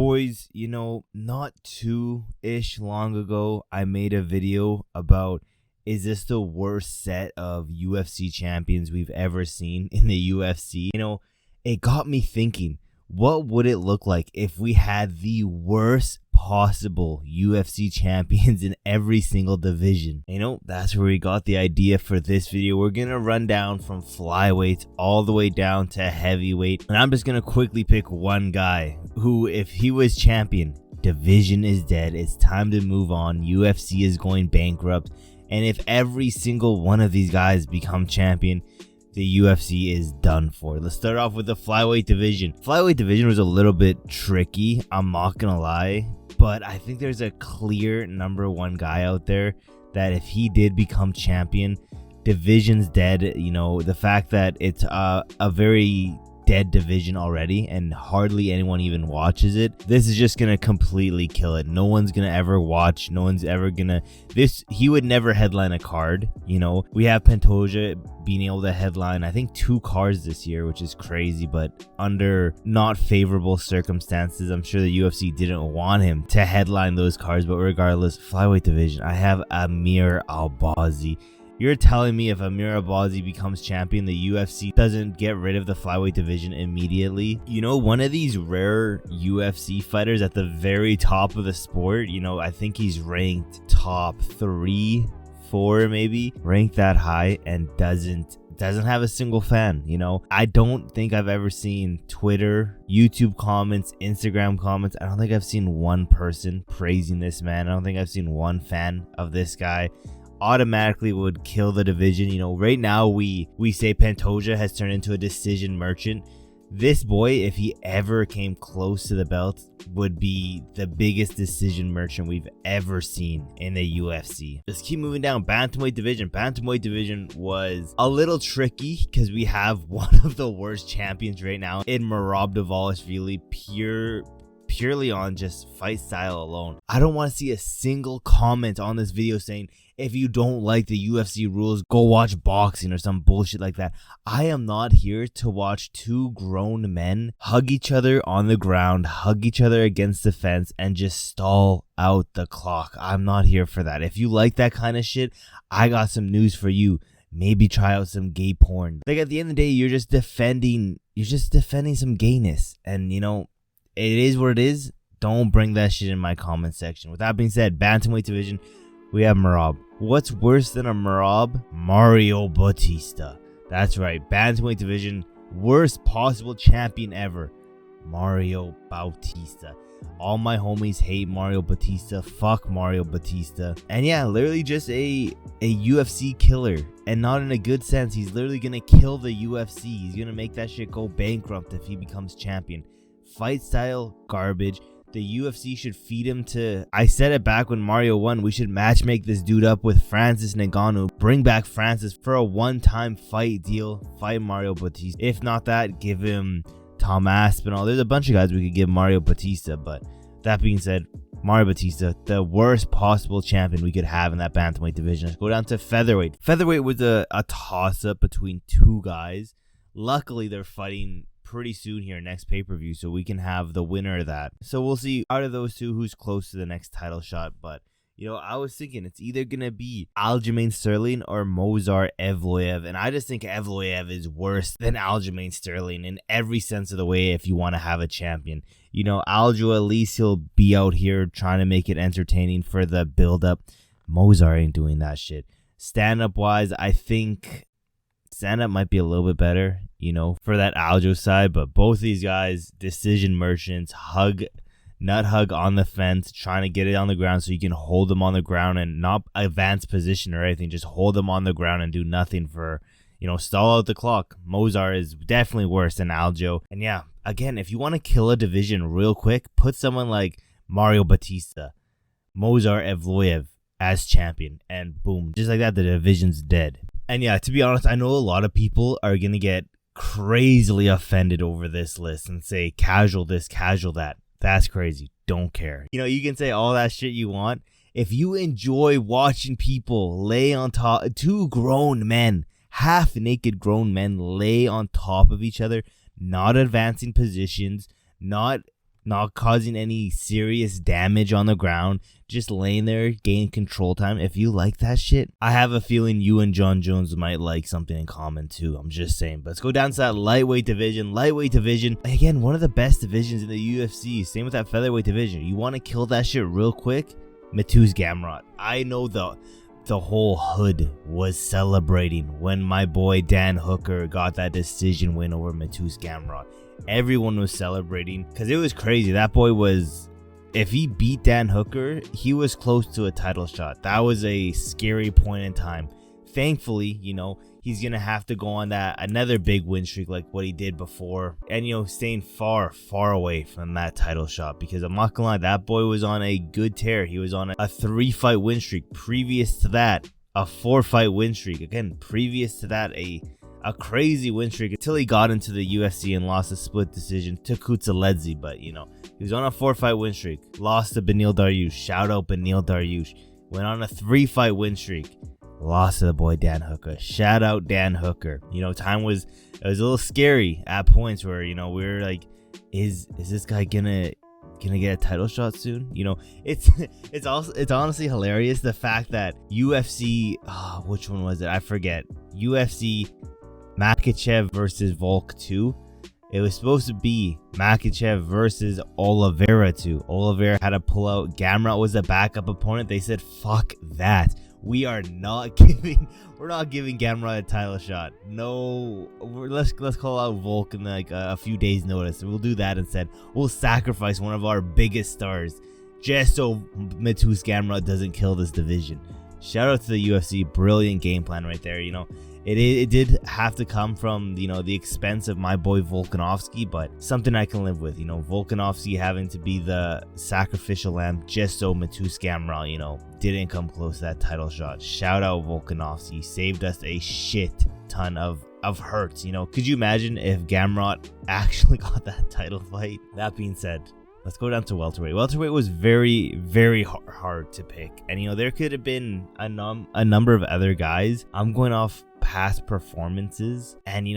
Boys, not too-ish long ago, I made a video about, is this the worst set of UFC champions we've ever seen in the UFC? It got me thinking, what would it look like if we had the worst possible UFC champions in every single division? That's where we got the idea for this video. We're going to run down from flyweight all the way down to heavyweight. And I'm just going to quickly pick one guy who, if he was champion, division is dead. It's time to move on. UFC is going bankrupt. And if every single one of these guys become champion, the UFC is done for. Let's start off with the flyweight division. Flyweight division was a little bit tricky, I'm not gonna lie, but I think there's a clear number one guy out there that if he did become champion, division's dead. The fact that it's a very dead division already and hardly anyone even watches it, this is just gonna completely kill it. No one's gonna ever watch. No one's ever gonna he would never headline a card. We have Pantoja being able to headline I think 2 cards this year, which is crazy, but under not favorable circumstances. I'm sure the UFC didn't want him to headline those cards, but regardless, flyweight division, I have Amir Albazi. You're telling me if Amir Albazi becomes champion, the UFC doesn't get rid of the flyweight division immediately? One of these rare UFC fighters at the very top of the sport, I think he's ranked top 3, 4 maybe, ranked that high, and doesn't have a single fan. I don't think I've ever seen Twitter, YouTube comments, Instagram comments. I don't think I've seen one person praising this man. I don't think I've seen one fan of this guy. Automatically would kill the division. Right now we say Pantoja has turned into a decision merchant. This boy, if he ever came close to the belt, would be the biggest decision merchant we've ever seen in the UFC. Let's keep moving down. Bantamweight division. Bantamweight division was a little tricky because we have one of the worst champions right now in Merab Dvalishvili, purely on just fight style alone. I don't want to see a single comment on this video saying, if you don't like the UFC rules, go watch boxing or some bullshit like that. I am not here to watch 2 grown men hug each other on the ground, hug each other against the fence, and just stall out the clock. I'm not here for that. If you like that kind of shit, I got some news for you. Maybe try out some gay porn. Like, at the end of the day, you're just defending some gayness. And it is what it is. Don't bring that shit in my comment section. With that being said, Bantamweight division, we have Merab. What's worse than a Merab? Mario Bautista. That's right. Bantamweight division, worst possible champion ever. Mario Bautista. All my homies hate Mario Bautista. Fuck Mario Bautista. And yeah, literally just a UFC killer. And not in a good sense. He's literally gonna kill the UFC. He's gonna make that shit go bankrupt if he becomes champion. Fight style, garbage. The UFC should feed him to... I said it back when Mario won. We should matchmake this dude up with Francis Ngannou. Bring back Francis for a one-time fight deal. Fight Mario Bautista. If not that, give him Tom Aspinall. There's a bunch of guys we could give Mario Bautista. But that being said, Mario Bautista, the worst possible champion we could have in that bantamweight division. Let's go down to featherweight. Featherweight was a toss-up between 2 guys. Luckily, they're fighting pretty soon here, next pay-per-view, so we can have the winner of that. So we'll see out of those 2 who's close to the next title shot. But I was thinking it's either gonna be Aljamain Sterling or Movsar Evloev, and I just think Evloev is worse than Aljamain Sterling in every sense of the way. If you want to have a champion, Aljo, at least he'll be out here trying to make it entertaining for the build-up. Movsar ain't doing that shit. Stand-up wise, I think stand-up might be a little bit better, for that Aljo side, but both these guys, decision merchants, nut hug on the fence, trying to get it on the ground so you can hold them on the ground and not advance position or anything, just hold them on the ground and do nothing for, stall out the clock. Movsar is definitely worse than Aljo. And yeah, again, if you want to kill a division real quick, put someone like Mario Bautista, Movsar Evloev as champion, and boom, just like that, the division's dead. And yeah, to be honest, I know a lot of people are going to get crazily offended over this list and say casual this, casual that. That's crazy. Don't care. You can say all that shit you want. If you enjoy watching people lay on top, 2 grown men, half naked grown men lay on top of each other, not advancing positions, not not causing any serious damage on the ground, just laying there, gain control time. If you like that shit, I have a feeling you and John Jones might like something in common too. I'm just saying. But let's go down to that lightweight division. Lightweight division, again, one of the best divisions in the UFC. Same with that featherweight division. You want to kill that shit real quick? Mateusz Gamrot. I know the whole hood was celebrating when my boy Dan Hooker got that decision win over Mateusz Gamrot. Everyone was celebrating because it was crazy. That boy was, if he beat Dan Hooker, he was close to a title shot. That was a scary point in time. Thankfully, he's gonna have to go on that another big win streak like what he did before, and staying far away from that title shot, because I'm not gonna lie, that boy was on a good tear. He was on a 3-fight win streak. Previous to that, a 4-fight win streak. Again, previous to that, a crazy win streak until he got into the UFC and lost a split decision to Kutsaledze. But he was on a 4-fight win streak, lost to Beneil Dariush. Shout out Beneil Dariush. Went on a 3-fight win streak, lost to the boy Dan Hooker. Shout out Dan Hooker. Time was, it was a little scary at points where we were like, is this guy gonna get a title shot soon? It's honestly hilarious, the fact that UFC, which one was it? I forget. UFC Makhachev versus Volk 2. It was supposed to be Makhachev versus Oliveira 2. Oliveira had to pull out. Gamrot was the backup opponent. They said, fuck that. We're not giving Gamrot a title shot. No, let's call out Volk in like a few days' notice. We'll do that instead. We'll sacrifice one of our biggest stars just so Mateusz Gamrot doesn't kill this division. Shout out to the UFC. Brilliant game plan right there. It did have to come from the expense of my boy Volkanovski, but something I can live with. Volkanovski having to be the sacrificial lamb just so Mateusz Gamrot didn't come close to that title shot. Shout out Volkanovski, saved us a shit ton of hurts. Could you imagine if Gamrot actually got that title fight? That being said, let's go down to welterweight. Welterweight was very, very hard to pick, and there could have been a number of other guys. I'm going off past performances, and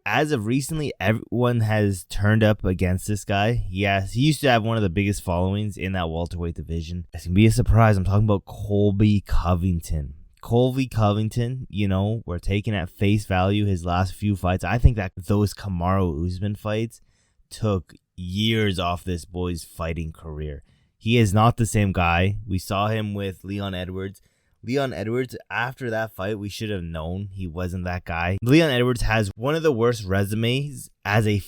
as of recently, everyone has turned up against this guy. Yes, he used to have one of the biggest followings in that welterweight division. It's gonna be a surprise. I'm talking about Colby Covington. We're taking at face value his last few fights. I think that those Kamaru Usman fights took years off this boy's fighting career. He is not the same guy. We saw him with Leon Edwards. After that fight, we should have known he wasn't that guy. Leon Edwards has one of the worst resumes as a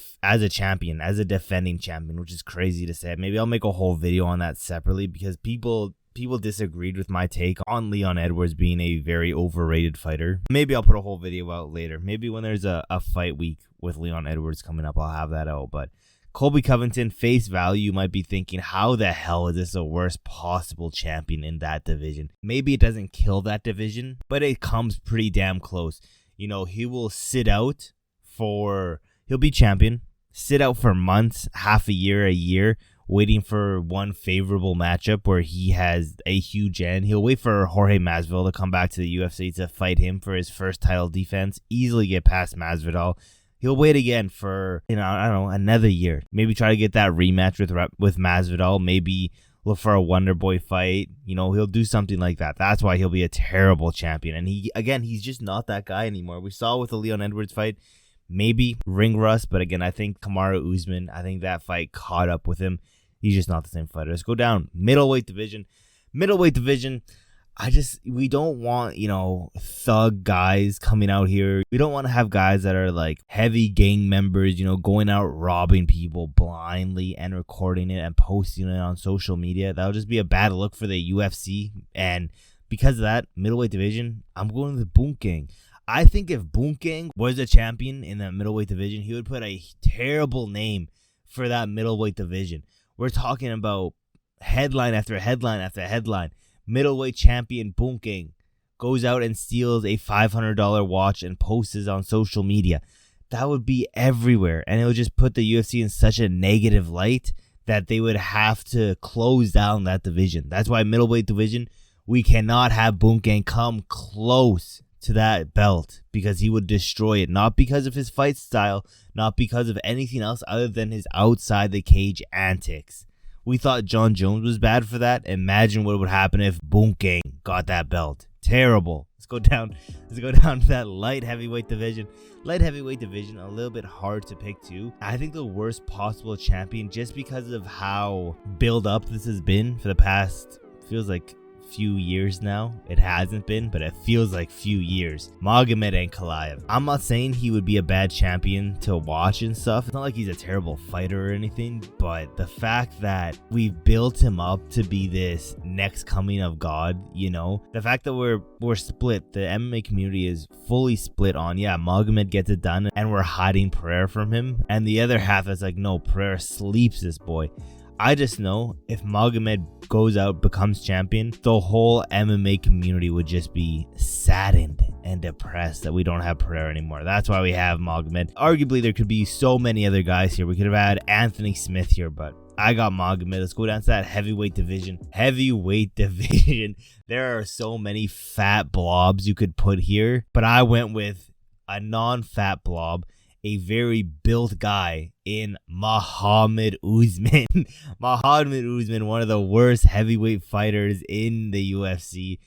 champion, as a defending champion, which is crazy to say. Maybe I'll make a whole video on that separately, because people disagreed with my take on Leon Edwards being a very overrated fighter. Maybe I'll put a whole video out later. Maybe when there's a fight week with Leon Edwards coming up, I'll have that out. But Colby Covington, face value, you might be thinking, how the hell is this the worst possible champion in that division? Maybe it doesn't kill that division, but it comes pretty damn close. He will he'll be champion, sit out for months, half a year, waiting for one favorable matchup where he has a huge end. He'll wait for Jorge Masvidal to come back to the UFC to fight him for his first title defense, easily get past Masvidal. He'll wait again for, I don't know, another year. Maybe try to get that rematch with Masvidal. Maybe look for a Wonder Boy fight. He'll do something like that. That's why he'll be a terrible champion. And he's just not that guy anymore. We saw with the Leon Edwards fight, maybe ring rust. But again, I think Kamaru Usman, I think that fight caught up with him. He's just not the same fighter. Let's go down. Middleweight division. We don't want, thug guys coming out here. We don't want to have guys that are like heavy gang members, going out robbing people blindly and recording it and posting it on social media. That'll just be a bad look for the UFC. And because of that, middleweight division, I'm going with Boonk Gang. I think if Boonk Gang was a champion in that middleweight division, he would put a terrible name for that middleweight division. We're talking about headline after headline after headline. Middleweight champion Boonk Gang goes out and steals a $500 watch and posts it on social media. That would be everywhere, and it would just put the UFC in such a negative light that they would have to close down that division. That's why middleweight division, we cannot have Boonk Gang come close to that belt because he would destroy it, not because of his fight style, not because of anything else other than his outside the cage antics. We thought John Jones was bad for that. Imagine what would happen if Bunkang got that belt. Terrible. Let's go down to that light heavyweight division. Light heavyweight division, a little bit hard to pick too. I think the worst possible champion, just because of how build up this has been for the past, feels like few years now. It hasn't been, but it feels like few years. Magomed Ankalaev. I'm not saying he would be a bad champion to watch and stuff. It's not like he's a terrible fighter or anything, but the fact that we've built him up to be this next coming of God, you know, the fact that we're split, the MMA community is fully split on, yeah, Magomed gets it done and we're hiding prayer from him, and the other half is like, no, prayer sleeps this boy. I just know if Magomed goes out, becomes champion, the whole MMA community would just be saddened and depressed that we don't have Pereira anymore. That's why we have Magomed. Arguably, there could be so many other guys here. We could have had Anthony Smith here, but I got Magomed. Let's go down to that heavyweight division. Heavyweight division. There are so many fat blobs you could put here, but I went with a non-fat blob, a very built guy in Muhammad Usman. Muhammad Usman, one of the worst heavyweight fighters in the UFC.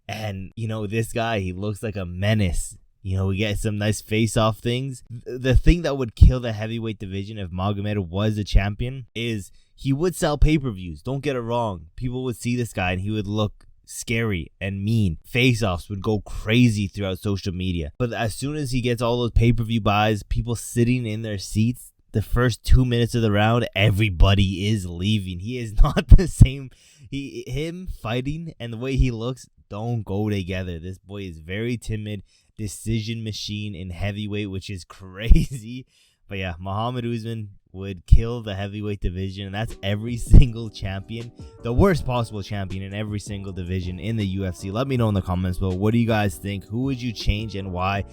And, you know, this guy, he looks like a menace. You know, we get some nice face-off things. The thing that would kill the heavyweight division if Magomed was a champion is he would sell pay-per-views. Don't get it wrong. People would see this guy and he would look scary and mean. Face-offs would go crazy throughout social media. But as soon as he gets all those pay-per-view buys, people sitting in their seats, the first 2 minutes of the round, everybody is leaving. He is not the same. Him fighting and the way he looks don't go together. This boy is very timid, decision machine in heavyweight, which is crazy. But yeah, Muhammad Usman would kill the heavyweight division, and that's every single champion, the worst possible champion in every single division in the UFC. Let me know in the comments below. What do you guys think? Who would you change and why?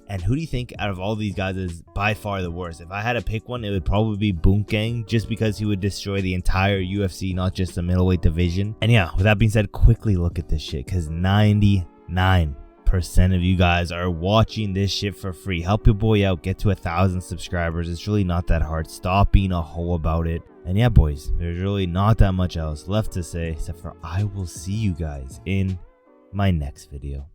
And who do you think out of all these guys is by far the worst? If I had to pick one, it would probably be Bunkang, just because he would destroy the entire UFC, not just the middleweight division. And yeah, with that being said, quickly look at this shit, because 99% of you guys are watching this shit for free. Help your boy out, get to 1,000 subscribers. It's really not that hard. Stop being a hoe about it. And yeah, boys, there's really not that much else left to say, except for I will see you guys in my next video.